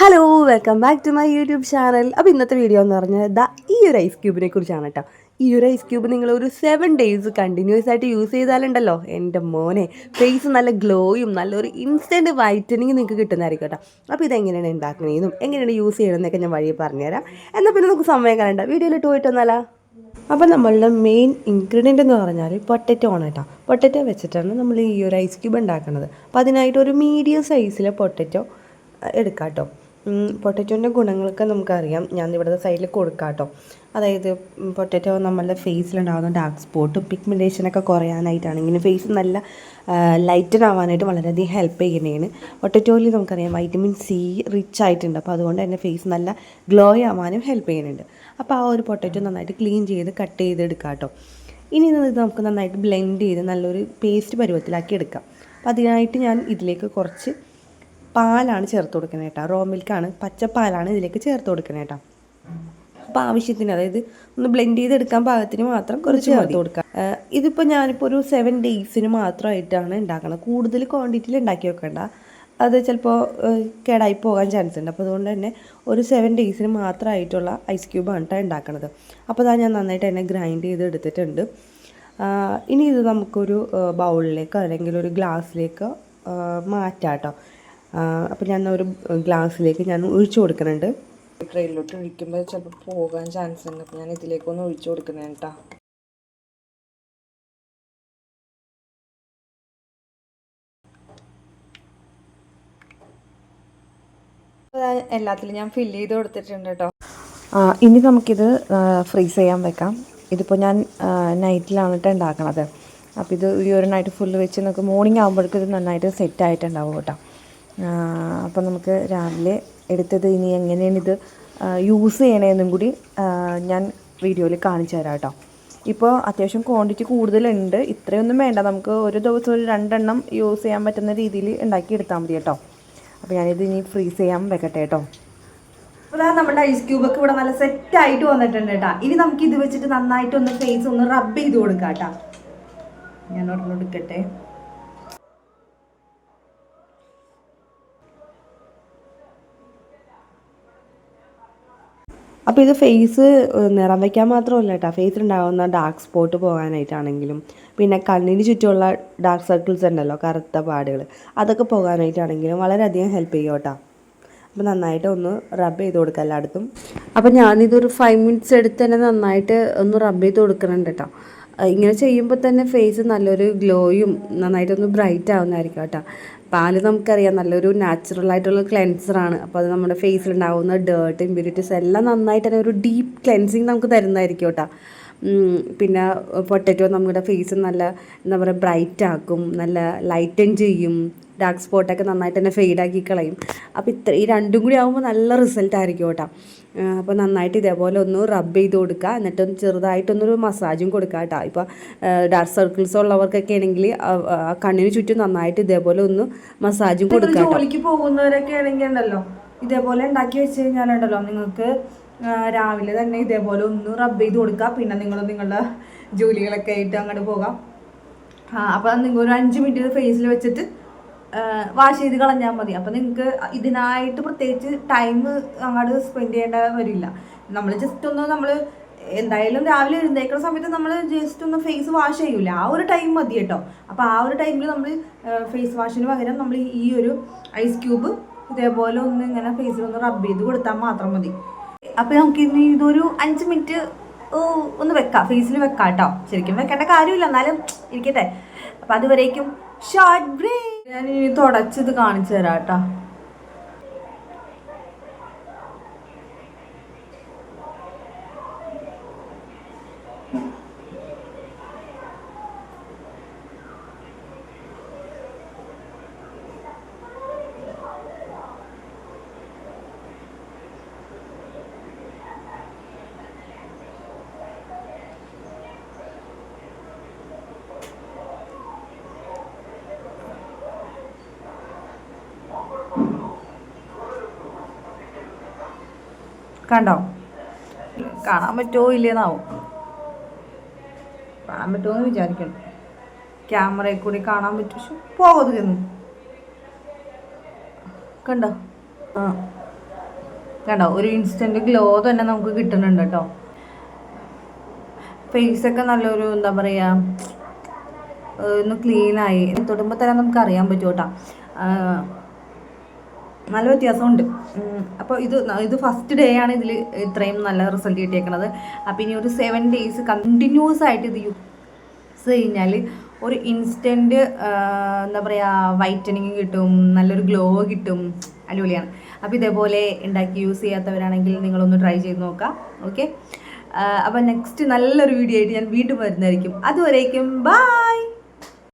Hello welcome back to my YouTube channel. അപ്പോൾ ഇന്നത്തെ video എന്ന് പറഞ്ഞാൽ ഈ ഒരു ഐസ് ക്യൂബിനെ കുറിച്ചാണ് കേട്ടോ. ഈ ഒരു ഐസ് ക്യൂബ് നിങ്ങൾ ഒരു 7 days കണ്ടിന്യൂസ് ആയിട്ട് യൂസ് ചെയ്താലുണ്ടല്ലോ എൻ്റെ മോനെ ഫേസ് നല്ല ഗ്ലോയും നല്ലൊരു ഇൻസ്റ്റൻറ്റ് വൈറ്റനിങ് നിങ്ങൾക്ക് കിട്ടുന്നതായിരിക്കും കേട്ടോ. അപ്പോൾ ഇതെങ്ങനെയാണ് ഉണ്ടാക്കുന്നതെന്നും എങ്ങനെയാണ് യൂസ് ചെയ്യണമെന്നൊക്കെ ഞാൻ വഴി പറഞ്ഞുതരാം. എന്നാൽ പിന്നെ നമുക്ക് സമയം കളയണ്ട, വീഡിയോയിലിട്ട് പോയിട്ടൊന്നല്ല. അപ്പോൾ നമ്മളുടെ മെയിൻ ഇൻഗ്രീഡിയൻ്റ് എന്ന് പറഞ്ഞാൽ പൊട്ടറ്റോ ആണ് കേട്ടോ. പൊട്ടറ്റോ വെച്ചിട്ടാണ് നമ്മൾ ഈ ഒരു ഐസ് ക്യൂബ് ഉണ്ടാക്കുന്നത്. അപ്പോൾ അതിനായിട്ട് ഒരു മീഡിയം സൈസിലെ പൊട്ടറ്റോ എടുക്കാം കേട്ടോ. പൊട്ടറ്റോൻ്റെ ഗുണങ്ങളൊക്കെ നമുക്കറിയാം, ഞാൻ ഇവിടുത്തെ സൈഡിൽ കൊടുക്കാം കേട്ടോ. അതായത് പൊട്ടറ്റോ നമ്മളുടെ ഫേസിലുണ്ടാകുന്ന ഡാർക്ക് സ്പോട്ടും പിഗ്മെൻറ്റേഷനൊക്കെ കുറയാനായിട്ടാണെങ്കിലും ഫേസ് നല്ല ലൈറ്റൻ ആവാനായിട്ട് വളരെയധികം ഹെൽപ്പ് ചെയ്യുന്നതാണ്. പൊട്ടറ്റോയിൽ നമുക്കറിയാം വൈറ്റമിൻ സി റിച്ച് ആയിട്ടുണ്ട്. അപ്പോൾ അതുകൊണ്ട് തന്നെ ഫേസ് നല്ല ഗ്ലോ ആവാനും ഹെൽപ്പ് ചെയ്യുന്നുണ്ട്. അപ്പോൾ ആ ഒരു പൊട്ടറ്റോ നന്നായിട്ട് ക്ലീൻ ചെയ്ത് കട്ട് ചെയ്തെടുക്കാം കേട്ടോ. ഇനി ഇത് നമുക്ക് നന്നായിട്ട് ബ്ലെൻഡ് ചെയ്ത് നല്ലൊരു പേസ്റ്റ് പരുവത്തിലാക്കി എടുക്കാം. അപ്പോൾ അതിനായിട്ട് ഞാൻ ഇതിലേക്ക് കുറച്ച് പാലാണ് ചേർത്ത് കൊടുക്കുന്നത് കേട്ടോ. റോ മിൽക്കാണ്, പച്ചപ്പാലാണ് ഇതിലേക്ക് ചേർത്ത് കൊടുക്കുന്നത് കേട്ടോ. അപ്പോൾ ആവശ്യത്തിന്, അതായത് ഒന്ന് ബ്ലെൻഡ് ചെയ്തെടുക്കാൻ പാകത്തിന് മാത്രം കുറച്ച് ചേർത്ത് കൊടുക്കാം. ഇതിപ്പോൾ ഞാനിപ്പോൾ ഒരു 7 days മാത്രമായിട്ടാണ് ഉണ്ടാക്കുന്നത്. കൂടുതൽ ക്വാണ്ടിറ്റിയിൽ ഉണ്ടാക്കി വെക്കേണ്ട, അത് ചിലപ്പോൾ കേടായി പോകാൻ ചാൻസ് ഉണ്ട്. അപ്പോൾ അതുകൊണ്ട് തന്നെ ഒരു 7 days മാത്രമായിട്ടുള്ള ഐസ് ക്യൂബാണ് കേട്ടോ ഉണ്ടാക്കുന്നത്. അപ്പോൾ അതാ ഞാൻ നന്നായിട്ട് തന്നെ ഗ്രൈൻഡ് ചെയ്ത് എടുത്തിട്ടുണ്ട്. ഇനി ഇത് നമുക്കൊരു ബൗളിലേക്കോ അല്ലെങ്കിൽ ഒരു ഗ്ലാസ്സിലേക്കോ മാറ്റാം കേട്ടോ. അപ്പോൾ ഞാൻ ഒരു ഗ്ലാസ്സിലേക്ക് ഞാൻ ഒഴിച്ചു കൊടുക്കുന്നുണ്ട്. ട്രെയിലോട്ട് ഒഴിക്കുമ്പോൾ ചിലപ്പോൾ പോകാൻ ചാൻസ് ഉണ്ട്. അപ്പോൾ ഞാൻ ഇതിലേക്കൊന്ന് ഒഴിച്ചു കൊടുക്കുന്നത് കേട്ടോ. എല്ലാത്തിലും ഞാൻ ഫില്ല് ചെയ്ത് കൊടുത്തിട്ടുണ്ട് കേട്ടോ. ഇനി നമുക്കിത് ഫ്രീസ് ചെയ്യാൻ വെക്കാം. ഇതിപ്പോൾ ഞാൻ നൈറ്റിലാണ് കേട്ടോ ഉണ്ടാക്കണത്. അപ്പോൾ ഇത് ഈ ഒരു നൈറ്റ് ഫുള്ള് വെച്ച് നമുക്ക് മോർണിംഗ് ആകുമ്പോഴേക്കും ഇത് നന്നായിട്ട് സെറ്റായിട്ടുണ്ടാവും കേട്ടോ. അപ്പോൾ നമുക്ക് രാവിലെ എടുത്തത് ഇനി എങ്ങനെയാണ് ഇത് യൂസ് ചെയ്യണമെന്നും കൂടി ഞാൻ വീഡിയോയിൽ കാണിച്ചു തരാം കേട്ടോ. ഇപ്പോൾ അത്യാവശ്യം ക്വാണ്ടിറ്റി കൂടുതലുണ്ട്, ഇത്രയൊന്നും വേണ്ട. നമുക്ക് ഒരു ദിവസം ഒരു 2 എണ്ണം യൂസ് ചെയ്യാൻ പറ്റുന്ന രീതിയിൽ ഉണ്ടാക്കി എടുത്താൽ മതി കേട്ടോ. അപ്പോൾ ഞാനിത് ഇനി ഫ്രീസ് ചെയ്യാൻ വെക്കട്ടെ കേട്ടോ. അപ്പോൾ നമ്മുടെ ഐസ് ക്യൂബൊക്കെ ഇവിടെ നല്ല സെറ്റായിട്ട് വന്നിട്ടുണ്ട് കേട്ടോ. ഇനി നമുക്ക് ഇത് വെച്ചിട്ട് നന്നായിട്ടൊന്ന് ഫേസ് ഒന്ന് റബ്ബ് ചെയ്ത് കൊടുക്കാം കേട്ടോ. ഞാൻ ഒരെണ്ണം എടുക്കട്ടെ. അപ്പോൾ ഇത് ഫേസ് നിറം വയ്ക്കാൻ മാത്രമല്ല കേട്ടോ, ഫേസിലുണ്ടാകുന്ന ഡാർക്ക് സ്പോട്ട് പോകാനായിട്ടാണെങ്കിലും പിന്നെ കണ്ണിന് ചുറ്റുമുള്ള ഡാർക്ക് സർക്കിൾസ് ഉണ്ടല്ലോ, കറുത്ത പാടുകൾ, അതൊക്കെ പോകാനായിട്ടാണെങ്കിലും വളരെയധികം ഹെൽപ്പ് ചെയ്യും കേട്ടോ. അപ്പോൾ നന്നായിട്ട് ഒന്ന് റബ്ബ് ചെയ്ത് കൊടുക്കുക എല്ലായിടത്തും. അപ്പോൾ ഞാനിതൊരു 5 minutes എടുത്ത് തന്നെ നന്നായിട്ട് ഒന്ന് റബ്ബ് ചെയ്ത് കൊടുക്കുന്നുണ്ട് കേട്ടോ. ഇങ്ങനെ ചെയ്യുമ്പോൾ തന്നെ ഫേസ് നല്ലൊരു ഗ്ലോയും നന്നായിട്ടൊന്ന് ബ്രൈറ്റ് ആവുന്നതായിരിക്കും കേട്ടോ. പാല് നമുക്കറിയാം നല്ലൊരു നാച്ചുറലായിട്ടുള്ള ക്ലെൻസറാണ്. അപ്പോൾ അത് നമ്മുടെ ഫേസിലുണ്ടാകുന്ന ഡേർട്ട് ഇമ്പ്യൂരിറ്റീസ് എല്ലാം നന്നായിട്ട് തന്നെ ഒരു ഡീപ്പ് ക്ലെൻസിങ് നമുക്ക് തരുന്നതായിരിക്കും കേട്ടോ. പിന്നെ പൊട്ടറ്റോ നമ്മുടെ ഫേസ് നല്ല എന്താ പറയുക ബ്രൈറ്റ് ആക്കും, നല്ല ലൈറ്റൻ ചെയ്യും, ഡാർക്ക് സ്പോട്ടൊക്കെ നന്നായിട്ട് തന്നെ ഫെയ്ഡാക്കി കളയും. അപ്പോൾ ഈ രണ്ടും കൂടി ആകുമ്പോൾ നല്ല റിസൾട്ട് ആയിരിക്കും കേട്ടോ. അപ്പോൾ നന്നായിട്ട് ഇതേപോലെ ഒന്ന് റബ്ബ് ചെയ്ത് കൊടുക്കുക, എന്നിട്ടൊന്ന് ചെറുതായിട്ടൊന്നൊരു മസാജും കൊടുക്കുക കേട്ടോ. ഇപ്പോൾ ഡാർക്ക് സർക്കിൾസ് ഉള്ളവർക്കൊക്കെ ആണെങ്കിൽ കണ്ണിന് ചുറ്റും നന്നായിട്ട് ഇതേപോലെ ഒന്ന് മസാജും കൊടുക്കുക. ജോലിക്ക് പോകുന്നവരൊക്കെ ആണെങ്കിൽ ഉണ്ടല്ലോ ഇതേപോലെ ഉണ്ടാക്കി വെച്ച് കഴിഞ്ഞാലുണ്ടല്ലോ നിങ്ങൾക്ക് രാവിലെ തന്നെ ഇതേപോലെ ഒന്ന് റബ്ബ് ചെയ്ത് കൊടുക്കുക. പിന്നെ നിങ്ങൾ നിങ്ങളുടെ ജോലികളൊക്കെ ആയിട്ട് അങ്ങോട്ട് പോകാം. അപ്പോൾ നിങ്ങൾ ഒരു 5 minute ഫേസിൽ വെച്ചിട്ട് വാഷ് ചെയ്ത് കളഞ്ഞാൽ മതി. അപ്പോൾ നിങ്ങൾക്ക് ഇതിനായിട്ട് പ്രത്യേകിച്ച് ടൈം അങ്ങോട്ട് സ്പെൻഡ് ചെയ്യേണ്ട വരില്ല. നമ്മൾ ജസ്റ്റ് ഒന്ന് നമ്മൾ എന്തായാലും രാവിലെ എഴുന്നേക്കുന്ന സമയത്ത് നമ്മൾ ജസ്റ്റ് ഒന്ന് ഫേസ് വാഷ് ചെയ്യൂല, ആ ഒരു ടൈം മതി കേട്ടോ. അപ്പോൾ ആ ഒരു ടൈമിൽ നമ്മൾ ഫേസ് വാഷിന് പകരം നമ്മൾ ഈ ഒരു ഐസ് ക്യൂബ് ഇതേപോലെ ഒന്ന് ഇങ്ങനെ ഫേസിലൊന്ന് റബ്ബ് ചെയ്ത് കൊടുത്താൽ മാത്രം മതി. അപ്പോൾ നമുക്ക് ഇനി ഇതൊരു 5 minute ഒന്ന് വെക്കാം, ഫേസിൽ വെക്കാം കേട്ടോ. ശരിക്കും വെക്കേണ്ട കാര്യമില്ല, എന്നാലും ഇരിക്കട്ടെ. അപ്പോൾ അതുവരേക്കും ഷോർട്ട് ബ്രേക്ക്. ഞാൻ ഇനി തുടച്ചത് കാണിച്ചു തരാം കേട്ടോ. കണ്ടോ, കാണാൻ പറ്റുമോ ഇല്ലേന്നാവും. കാണാൻ പറ്റുമോ എന്ന് വിചാരിക്കണം. ക്യാമറയിൽ കൂടി കാണാൻ പറ്റും. പോകുന്നു കണ്ടോ. കണ്ടോ ഒരു ഇൻസ്റ്റൻറ്റ് ഗ്ലോ തന്നെ നമുക്ക് കിട്ടുന്നുണ്ട് കേട്ടോ. ഫേസൊക്കെ നല്ലൊരു എന്താ പറയുക ഒന്ന് ക്ലീനായി തൊടുമ്പോൾ തന്നെ നമുക്ക് അറിയാൻ പറ്റും കേട്ടോ, നല്ല വ്യത്യാസമുണ്ട്. അപ്പോൾ ഇത് ഫസ്റ്റ് ഡേ ആണ് ഇതിൽ ഇത്രയും നല്ല റിസൾട്ട് കിട്ടിയേക്കുന്നത്. അപ്പോൾ ഇനി ഒരു 7 days കണ്ടിന്യൂസ് ആയിട്ട് ഇത് യൂസ് കഴിഞ്ഞാൽ ഒരു ഇൻസ്റ്റൻറ്റ് എന്താ പറയുക വൈറ്റനിങ് കിട്ടും, നല്ലൊരു ഗ്ലോ കിട്ടും, അടിപൊളിയാണ്. അപ്പോൾ ഇതേപോലെ ഉണ്ടാക്കി യൂസ് ചെയ്യാത്തവരാണെങ്കിൽ നിങ്ങളൊന്ന് ട്രൈ ചെയ്ത് നോക്കാം. ഓക്കെ, അപ്പോൾ നെക്സ്റ്റ് നല്ലൊരു വീഡിയോ ആയിട്ട് ഞാൻ വീണ്ടും വരുന്നതായിരിക്കും. അതുവരേക്കും ബൈ.